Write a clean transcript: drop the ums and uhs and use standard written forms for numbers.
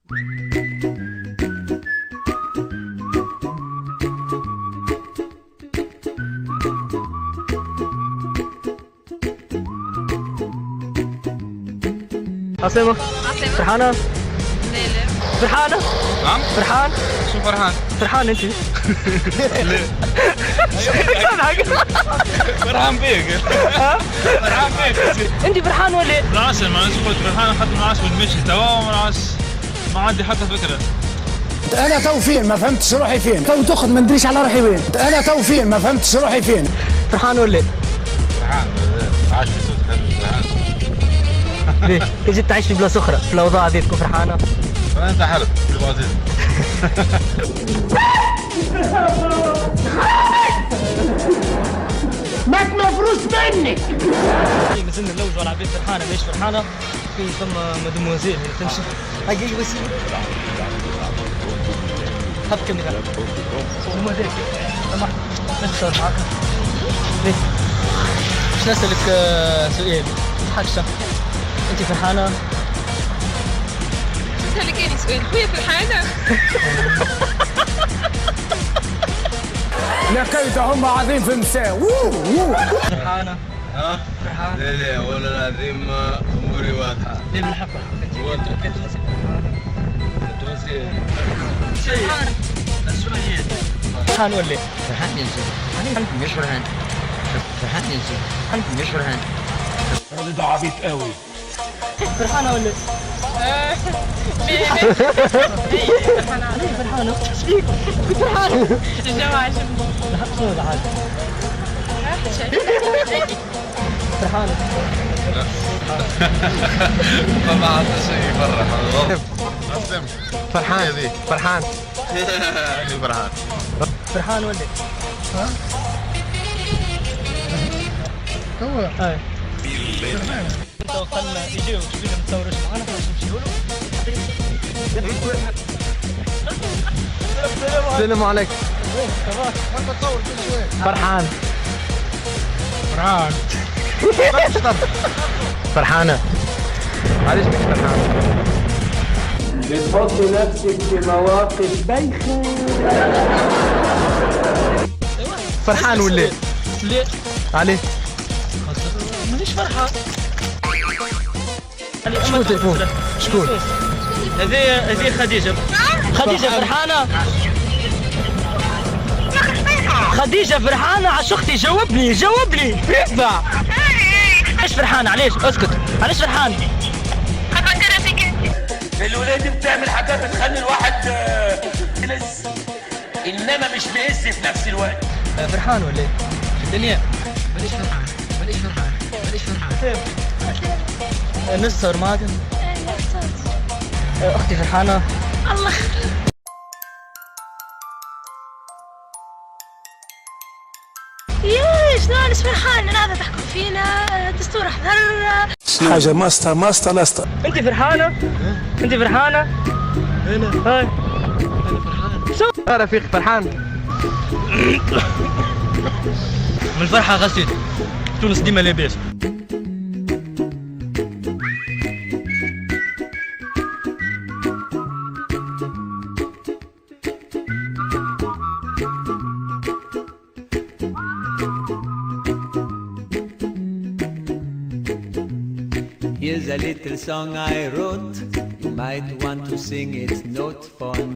عاصمة. فرحانة؟ ليلى. فرحانة؟ نعم؟ فرحان؟ شو فرحان؟ فرحان انت؟ ليه؟ فرحان بيك فرحان بيك انت فرحان ولا؟ بالعسل ما نسكت فرحان اخذت العسل ونمشي توا ما عندي حتى فكرة. انا تو فين ما فهمتش روحي فين، تو تاخذ ما ندريش على روحي وين، انا تو فين ما فهمتش روحي فين. فرحان ولا؟ فرحان عاش في صوت حلو فرحان. ليه؟ تجي تعيش في بلاصة أخرى، في الأوضاع هذه تكون فرحانة؟ أنت حلف تبغى زين. ماك مفروس منك. مازلنا نلوجوا على عباد فرحانة ماهيش فرحانة، في ثم مدموزيل تمشي. هاي بس. هب كاميرا. وما هذاك. سمح. نتصور معاك. ليه؟ باش نسألك سؤال، حاجة. أنت فرحانة؟ نسألك أنا سؤال، خويا فرحانة؟ لقيتهم عظيم في النساء. فرحانة؟ ها؟ فرحانة؟ لا والله العظيم أموري واضحة. ليه بالحبة؟ واضحة. فرحان. السؤالية. فرحان ولا؟ فرحان يا زلمه مش فرحان فرحان يا زلمه مش فرحان الراجل ده عبيط قوي. فرحانة ولا؟ فرحانة؟ ايش فيك؟ كنت فرحانة؟ الجماعة شنو العاد؟ فرحانة؟ ما بعرف شيء يفرح أسلم. فرحان فرحان فرحان. فرحان ولا؟ ها؟ هو اي توقعنا يجيو شو فينا نتصورش معانا باش نمشيو له. السلام عليكم. فرحان فرحان. فرحانة. معلش مش فرحانة. بتحط نفسك في مواقف بايخة. فرحان ولا؟ ليه؟ عليه مانيش فرحان. شكون التليفون؟ شكون؟ هذه خديجة. خديجة فرحانة؟ خديجة فرحانة عشقتي جاوبني اسمع. علاش فرحانة؟ علاش؟ اسكت. علاش فرحان؟ أفكر فيك أنت. الولاد بتعمل حاجات تخلي الواحد يلز، انما مش بيهز في نفس الوقت. فرحان ولا ايه؟ الدنيا مانيش فرحان. نصور معاك. اختي فرحانة. الله. يا شنو علاش فرحان؟ أنا قاعدة تحكم فينا دستور أحضر. حاجة ماستا لاستا. انت فرحانة؟ انت فرحانة؟ انا هاي فرحان. يا رفيق فرحان. من الفرحة غسيت. تونس ديما لاباس. Here's a little song I wrote. You might want to sing it note for note.